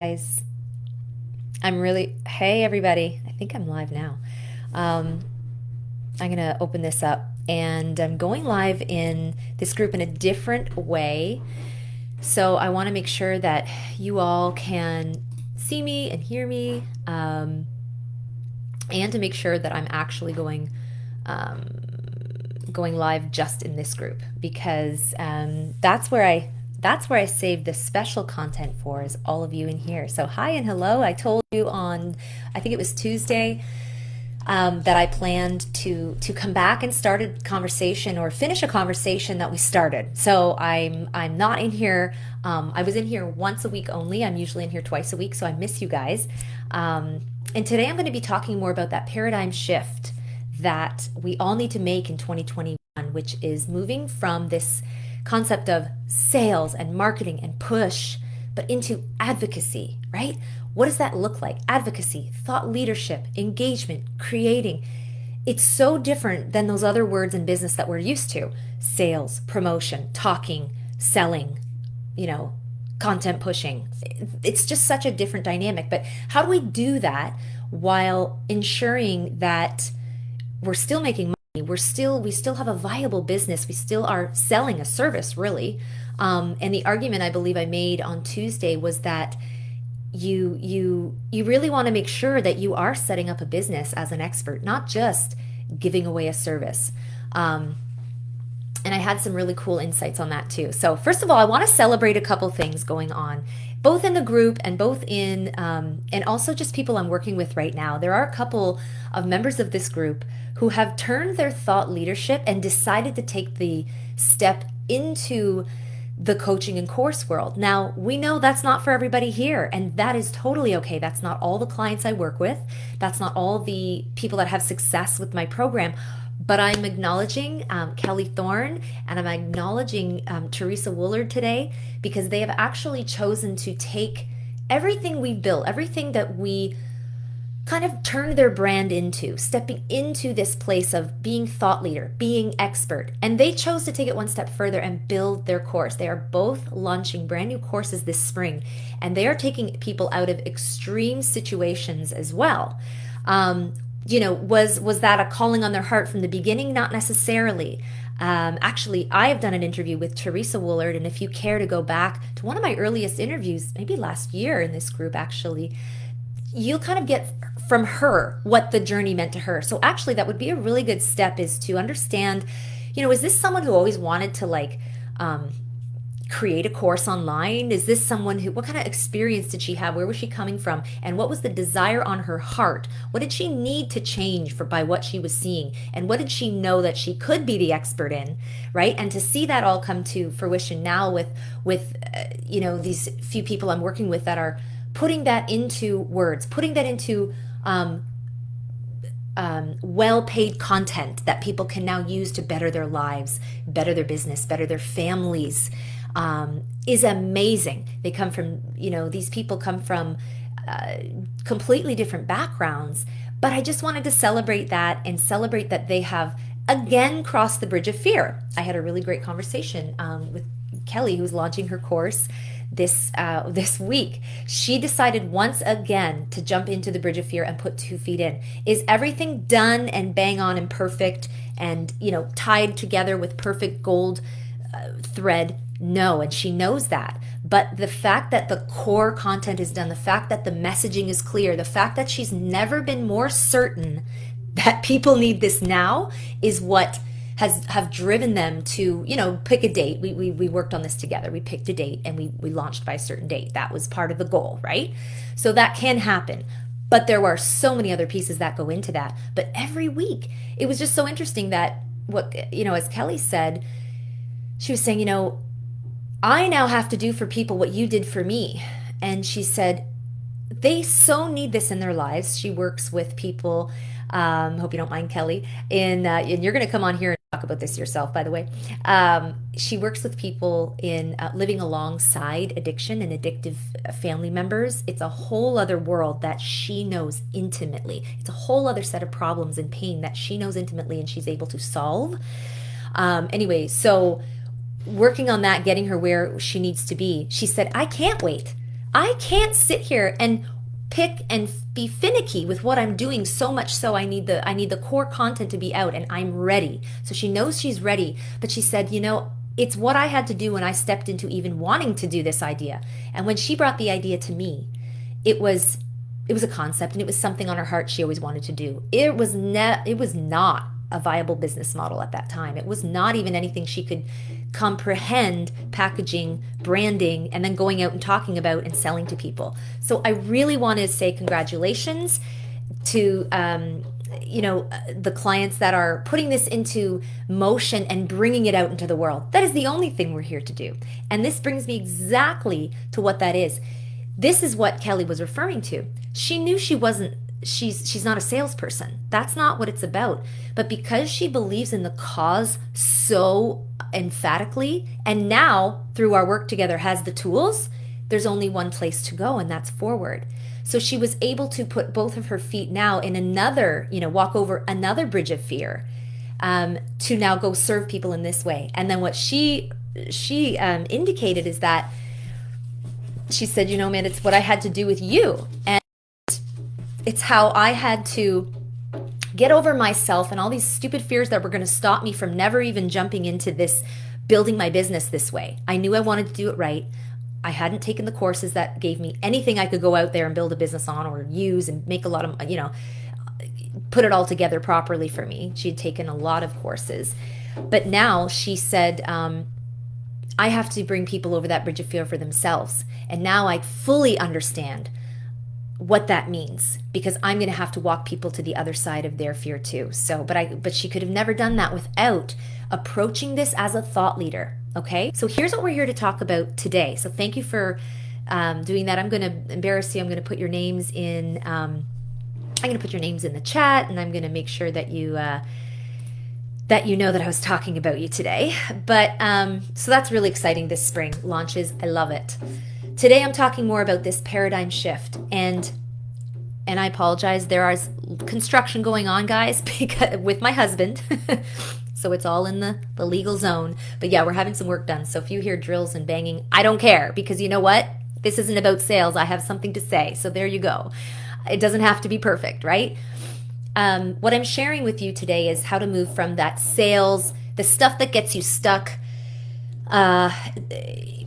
Guys, hey everybody, I think I'm live now. Um, I'm gonna open this up and I'm going live in this group in a different way. So I want to make sure that you all can see me and hear me, and to make sure that I'm actually going live just in this group because that's where I save the special content for is all of you in here. So hi and hello. I told you on, I think it was Tuesday, that I planned to come back and start a conversation or finish a conversation that we started. So I'm not in here. I was in here once a week only. I'm usually in here twice a week, so I miss you guys. And today I'm going to be talking more about that paradigm shift that we all need to make in 2021, which is moving from this concept of sales and marketing and push, but into advocacy, right? What does that look like? Advocacy, thought leadership, engagement, creating. It's so different than those other words in business that we're used to: sales, promotion, talking, selling, content pushing. It's just such a different dynamic. But how do we do that while ensuring that we're still making money? We still have a viable business. We still are selling a service, really. And the argument I believe I made on Tuesday was that you really want to make sure that you are setting up a business as an expert, not just giving away a service. And I had some really cool insights on that too. So first of all, I want to celebrate a couple things going on, both in the group and both in, and also just people I'm working with right now. There are a couple of members of this group who have turned their thought leadership and decided to take the step into the coaching and course world. Now, we know that's not for everybody here, and that is totally okay. That's not all the clients I work with. That's not all the people that have success with my program. But I'm acknowledging Kelly Thorne, and I'm acknowledging Teresa Woolard today, because they have actually chosen to take everything we've built, everything that we kind of turn their brand into, stepping into this place of being thought leader, being expert. And they chose to take it one step further and build their course. They are both launching brand new courses this spring, and they are taking people out of extreme situations as well. Was that a calling on their heart from the beginning? Not necessarily. Actually, I have done an interview with Teresa Woolard, and if you care to go back to one of my earliest interviews, maybe last year in this group, actually, you'll kind of get from her what the journey meant to her. So actually, that would be a really good step, is to understand, is this someone who always wanted to create a course online? Is this someone what kind of experience did she have? Where was she coming from? And what was the desire on her heart? What did she need to change by what she was seeing? And what did she know that she could be the expert in, right? And to see that all come to fruition now with these few people I'm working with that are putting that into words, putting that into well-paid content that people can now use to better their lives, better their business, better their families, is amazing. They come from, these people come from completely different backgrounds, but I just wanted to celebrate that and celebrate that they have again crossed the bridge of fear. I had a really great conversation with Kelly, who's launching her course this week. She decided once again to jump into the bridge of fear and put 2 feet in. Is everything done and bang on and perfect and tied together with perfect gold thread? No, and she knows that. But the fact that the core content is done, the fact that the messaging is clear, the fact that she's never been more certain that people need this now is what have driven them to, pick a date. We worked on this together. We picked a date and we launched by a certain date. That was part of the goal, right? So that can happen. But there are so many other pieces that go into that. But every week, it was just so interesting that as Kelly said, she was saying, I now have to do for people what you did for me. And she said, they so need this in their lives. She works with people, hope you don't mind, Kelly, and you're going to come on here and talk about this yourself, by the way. She works with people in living alongside addiction and addictive family members. It's a whole other world that she knows intimately. It's a whole other set of problems and pain that she knows intimately and she's able to solve. Anyway, so working on that, getting her where she needs to be, she said, I can't wait. I can't sit here and pick and be finicky with what I'm doing, so much so I need the core content to be out, and I'm ready. So she knows she's ready, but she said, it's what I had to do when I stepped into even wanting to do this idea. And when she brought the idea to me, it was a concept, and it was something on her heart she always wanted to do. It was not a viable business model at that time. It was not even anything she could comprehend, packaging, branding, and then going out and talking about and selling to people. So I really want to say congratulations to the clients that are putting this into motion and bringing it out into the world. That is the only thing we're here to do. And this brings me exactly to what that is. This is what Kelly was referring to. She knew she's not a salesperson. That's not what it's about. But because she believes in the cause so emphatically, and now through our work together has the tools, there's only one place to go, and that's forward. So she was able to put both of her feet now in another, walk over another bridge of fear, to now go serve people in this way. And then what she indicated is that she said, man, it's what I had to do with you. And it's how I had to get over myself and all these stupid fears that were going to stop me from never even jumping into this, building my business this way. I knew I wanted to do it right. I hadn't taken the courses that gave me anything I could go out there and build a business on or use and make a lot of, put it all together properly for me. She had taken a lot of courses. But now she said, I have to bring people over that bridge of fear for themselves. And now I fully understand what that means, because I'm going to have to walk people to the other side of their fear too. So, but she could have never done that without approaching this as a thought leader. Okay. So here's what we're here to talk about today. So thank you for doing that. I'm going to embarrass you. I'm going to put your names in, I'm going to put your names in the chat, and I'm going to make sure that you know that I was talking about you today. But so that's really exciting. This spring launches. I love it. Today I'm talking more about this paradigm shift, and I apologize. There is construction going on, guys, because with my husband. So it's all in the legal zone. But yeah, we're having some work done. So if you hear drills and banging, I don't care, because you know what? This isn't about sales. I have something to say. So there you go. It doesn't have to be perfect, right? What I'm sharing with you today is how to move from that sales, the stuff that gets you stuck,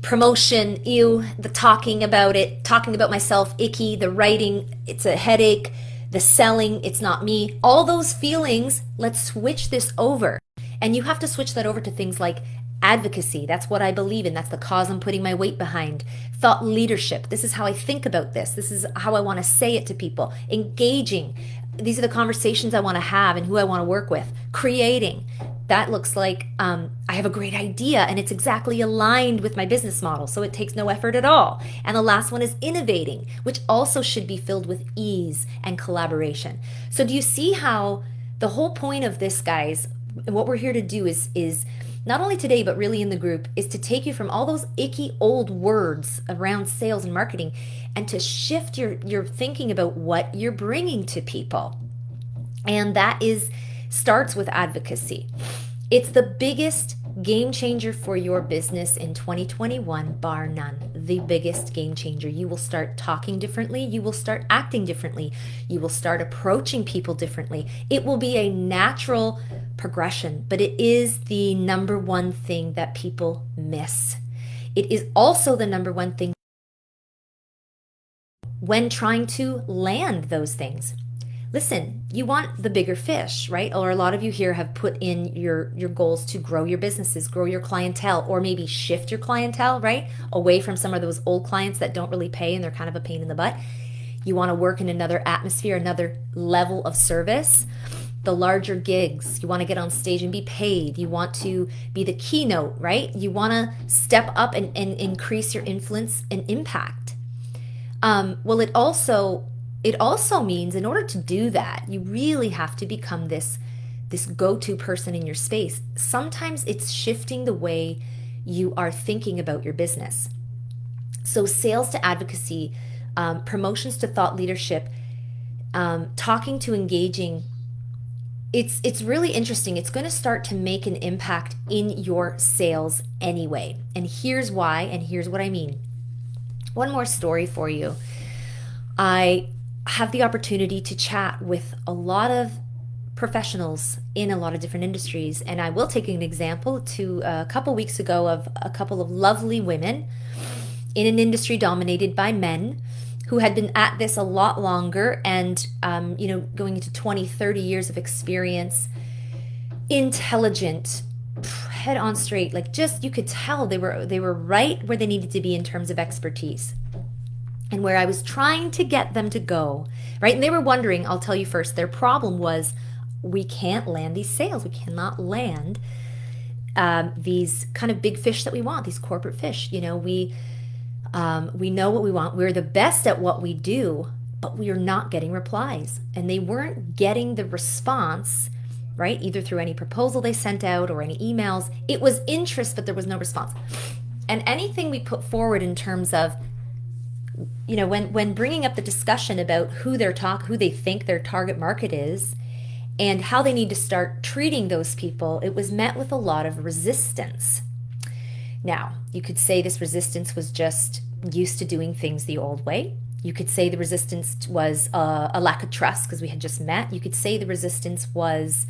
promotion, the talking about it, talking about myself, icky, the writing, it's a headache, the selling, it's not me, all those feelings. Let's switch this over. And you have to switch that over to things like advocacy. That's what I believe in. That's the cause I'm putting my weight behind. Thought leadership. This is how I think about this. This is how I want to say it to people. Engaging. These are the conversations I want to have and who I want to work with. Creating. That looks like I have a great idea and it's exactly aligned with my business model, so it takes no effort at all. And the last one is innovating, which also should be filled with ease and collaboration. So do you see how the whole point of this, guys, what we're here to do is not only today, but really in the group, is to take you from all those icky old words around sales and marketing and to shift your thinking about what you're bringing to people. And that starts with advocacy. It's the biggest game changer for your business in 2021, bar none. The biggest game changer. You will start talking differently. You will start acting differently. You will start approaching people differently. It will be a natural progression, but it is the number one thing that people miss. It is also the number one thing when trying to land those things. Listen, you want the bigger fish, right? Or a lot of you here have put in your goals to grow your businesses, grow your clientele, or maybe shift your clientele, right? Away from some of those old clients that don't really pay and they're kind of a pain in the butt. You want to work in another atmosphere, another level of service. The larger gigs, you want to get on stage and be paid. You want to be the keynote, right? You want to step up and increase your influence and impact. Well, it also means in order to do that, you really have to become this go-to person in your space. Sometimes it's shifting the way you are thinking about your business. So sales to advocacy, promotions to thought leadership, talking to engaging, it's really interesting. It's going to start to make an impact in your sales anyway. And here's why, and here's what I mean. One more story for you. I have the opportunity to chat with a lot of professionals in a lot of different industries. And I will take an example to a couple weeks ago of a couple of lovely women in an industry dominated by men who had been at this a lot longer and, going into 20, 30 years of experience, intelligent, head on straight, like just you could tell they were right where they needed to be in terms of expertise and where I was trying to get them to go, right? And they were wondering, I'll tell you first, their problem was we can't land these sales. We cannot land these kind of big fish that we want, these corporate fish. We know what we want. We're the best at what we do, but we are not getting replies. And they weren't getting the response, right? Either through any proposal they sent out or any emails. It was interest, but there was no response. And anything we put forward in terms of, when bringing up the discussion about who they think their target market is and how they need to start treating those people, it was met with a lot of resistance. Now, you could say this resistance was just used to doing things the old way. You could say the resistance was a lack of trust because we had just met. You could say the resistance was,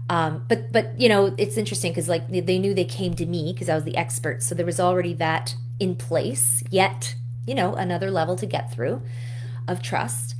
but it's interesting because like they knew they came to me because I was the expert. So there was already that in place, yet, another level to get through of trust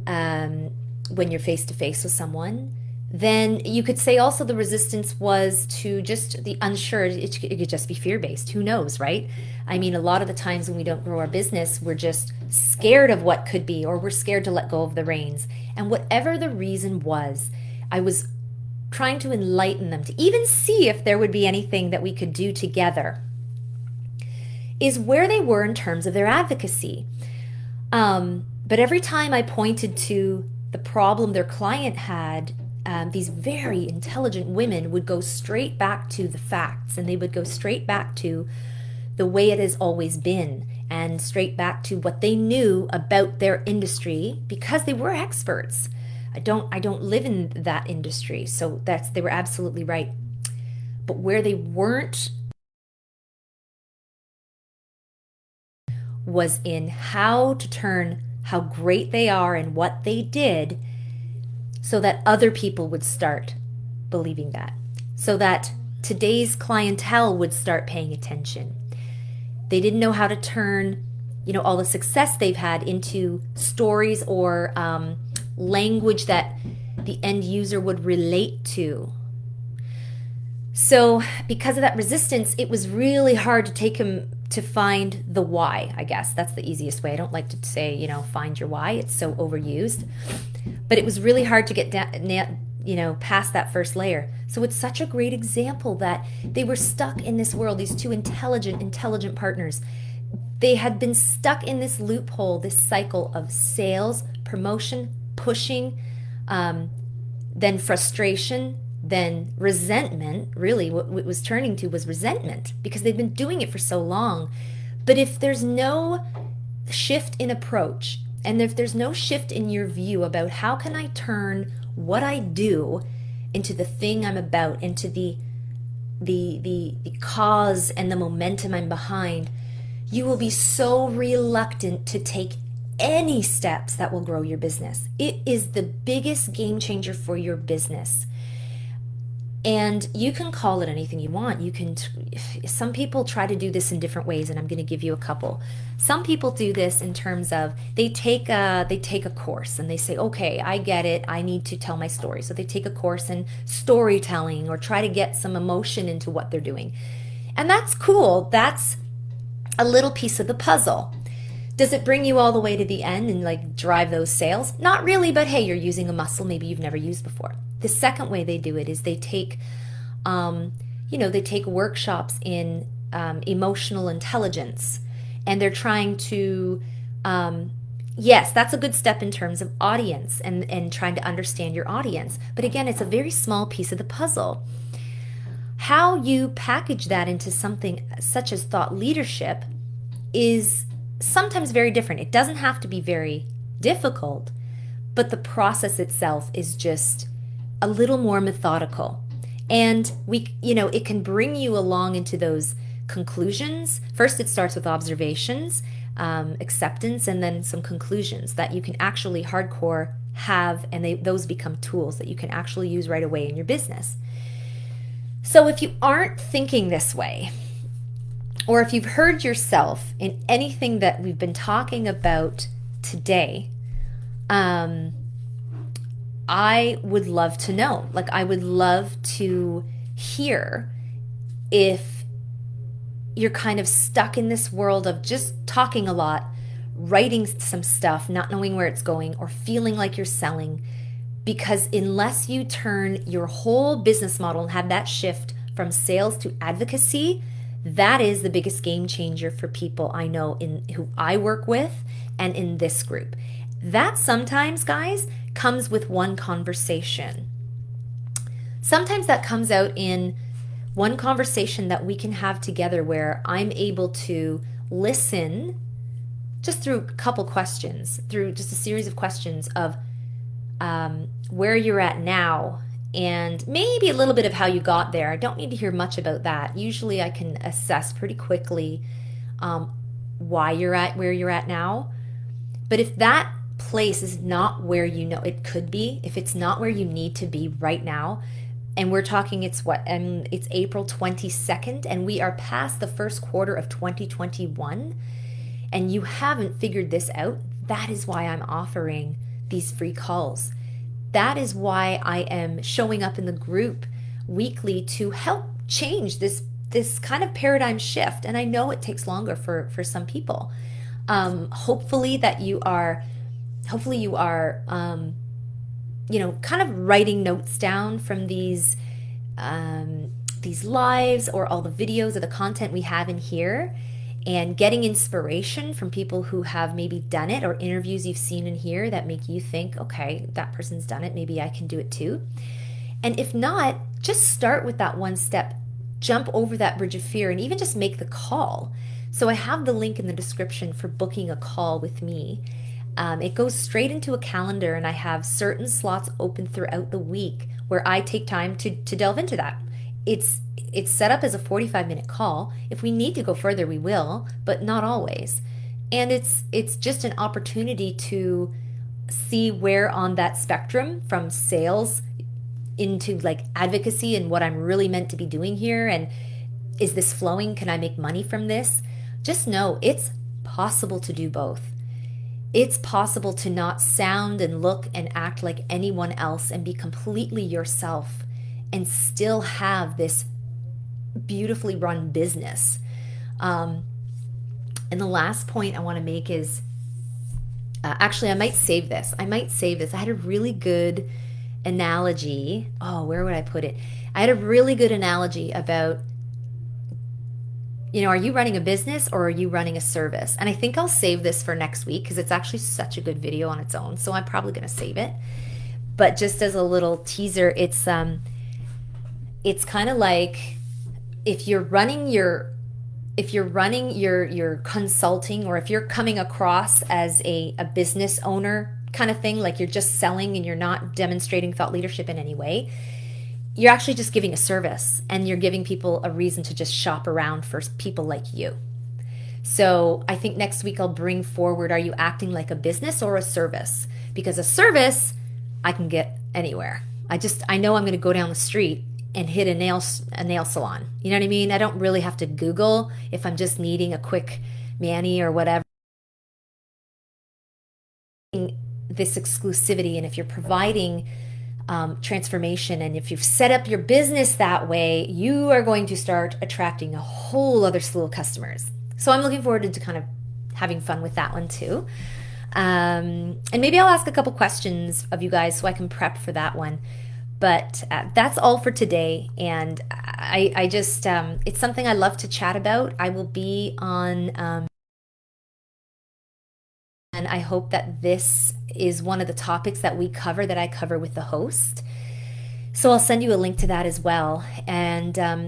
when you're face to face with someone. Then you could say also the resistance was to just the unsure. It could just be fear-based. Who knows, right? I mean, a lot of the times when we don't grow our business, we're just scared of what could be, or we're scared to let go of the reins. And whatever the reason was, I was trying to enlighten them to even see if there would be anything that we could do together, is where they were in terms of their advocacy. But every time I pointed to the problem their client had, these very intelligent women would go straight back to the facts, and they would go straight back to the way it has always been, and straight back to what they knew about their industry because they were experts. I don't live in that industry, so they were absolutely right. But where they weren't was in how to turn how great they are and what they did so that other people would start believing that, so that today's clientele would start paying attention. They didn't know how to turn, all the success they've had into stories or language that the end user would relate to. So because of that resistance, it was really hard to take him to find the why, I guess. That's the easiest way. I don't like to say, find your why. It's so overused. But it was really hard to get down, past that first layer. So it's such a great example that they were stuck in this world, these two intelligent partners. They had been stuck in this loophole, this cycle of sales, promotion, pushing, then frustration, then resentment. Really what it was turning to was resentment because they'd been doing it for so long. But if there's no shift in approach, and if there's no shift in your view about how can I turn what I do into the thing I'm about, into the cause and the momentum I'm behind, you will be so reluctant to take any steps that will grow your business. It is the biggest game changer for your business. And you can call it anything you want. Some people try to do this in different ways, and I'm going to give you a couple. Some people do this in terms of they take a course and they say, okay, I get it. I need to tell my story. So they take a course in storytelling or try to get some emotion into what they're doing. And that's cool. That's a little piece of the puzzle. Does it bring you all the way to the end and like drive those sales? Not really, but hey, you're using a muscle maybe you've never used before. The second way they do it is they take, they take workshops in emotional intelligence, and they're trying to, yes, that's a good step in terms of audience and trying to understand your audience. But again, it's a very small piece of the puzzle. How you package that into something such as thought leadership is sometimes very different. It doesn't have to be very difficult, but the process itself is just a little more methodical. And it can bring you along into those conclusions. First, it starts with observations. acceptance, and then some conclusions that you can actually hardcore have, and those become tools that you can actually use right away in your business. So if you aren't thinking this way, or if you've heard yourself in anything that we've been talking about today, I would love to know. Like, I would love to hear if you're kind of stuck in this world of just talking a lot, writing some stuff, not knowing where it's going, or feeling like you're selling. Because unless you turn your whole business model and have that shift from sales to advocacy, that is the biggest game changer for people I know in who I work with and in this group. That sometimes, guys, comes with one conversation. Sometimes that comes out in one conversation that we can have together where I'm able to listen just through a couple questions, through just a series of questions of where you're at now, and maybe a little bit of how you got there. I don't need to hear much about that. Usually I can assess pretty quickly why you're at where you're at now. But if that place is not where you know it could be, if it's not where you need to be right now, and we're talking, it's April 22nd, and we are past the first quarter of 2021, and you haven't figured this out, that is why I'm offering these free calls. That is why I am showing up in the group weekly to help change this kind of paradigm shift. And I know it takes longer for some people. Hopefully you are kind of writing notes down from these lives or all the videos or the content we have in here, and getting inspiration from people who have maybe done it, or interviews you've seen in here that make you think, okay, that person's done it, maybe I can do it too. And if not, just start with that one step, jump over that bridge of fear, and even just make the call. So I have the link in the description for booking a call with me. It goes straight into a calendar, and I have certain slots open throughout the week where I take time to delve into that. It's set up as a 45-minute call. If we need to go further, we will, but not always. And it's just an opportunity to see where on that spectrum from sales into like advocacy and what I'm really meant to be doing here, and is this flowing? Can I make money from this? Just know it's possible to do both. It's possible to not sound and look and act like anyone else and be completely yourself and still have this beautifully run business. And the last point I want to make is, actually, I might save this. I had a really good analogy. Oh, where would I put it? I had a really good analogy about, are you running a business or are you running a service? And I think I'll save this for next week because it's actually such a good video on its own. So I'm probably going to save it. But just as a little teaser, it's kind of like if you're running your consulting, or if you're coming across as a business owner kind of thing, like you're just selling and you're not demonstrating thought leadership in any way, you're actually just giving a service, and you're giving people a reason to just shop around for people like you. So I think next week I'll bring forward, are you acting like a business or a service? Because a service, I can get anywhere. I know I'm going to go down the street and hit a nail salon. You know what I mean? I don't really have to Google if I'm just needing a quick mani or whatever. This exclusivity, and if you're providing transformation, and if you've set up your business that way, you are going to start attracting a whole other slew of customers. So I'm looking forward to kind of having fun with that one too. And maybe I'll ask a couple questions of you guys so I can prep for that one. But that's all for today, and I just, it's something I love to chat about. I will be on, and I hope that this is one of the topics that I cover with the host. So I'll send you a link to that as well. And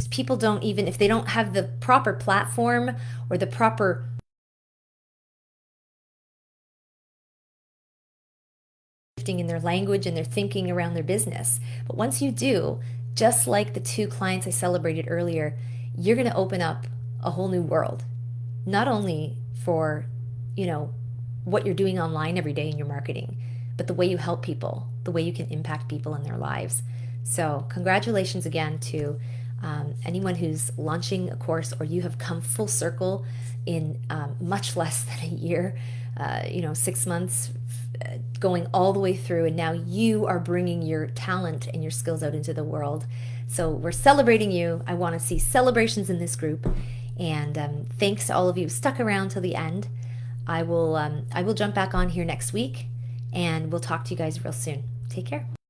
people don't even, if they don't have the proper platform or the proper in their language and their thinking around their business. But once you do, just like the two clients I celebrated earlier, you're going to open up a whole new world, not only for, you know, what you're doing online every day in your marketing, but the way you help people, the way you can impact people in their lives. So congratulations again to anyone who's launching a course, or you have come full circle in much less than a year, 6 months, going all the way through, and now you are bringing your talent and your skills out into the world. So we're celebrating you. I want to see celebrations in this group, and thanks to all of you who stuck around till the end. I will jump back on here next week, and we'll talk to you guys real soon. Take care.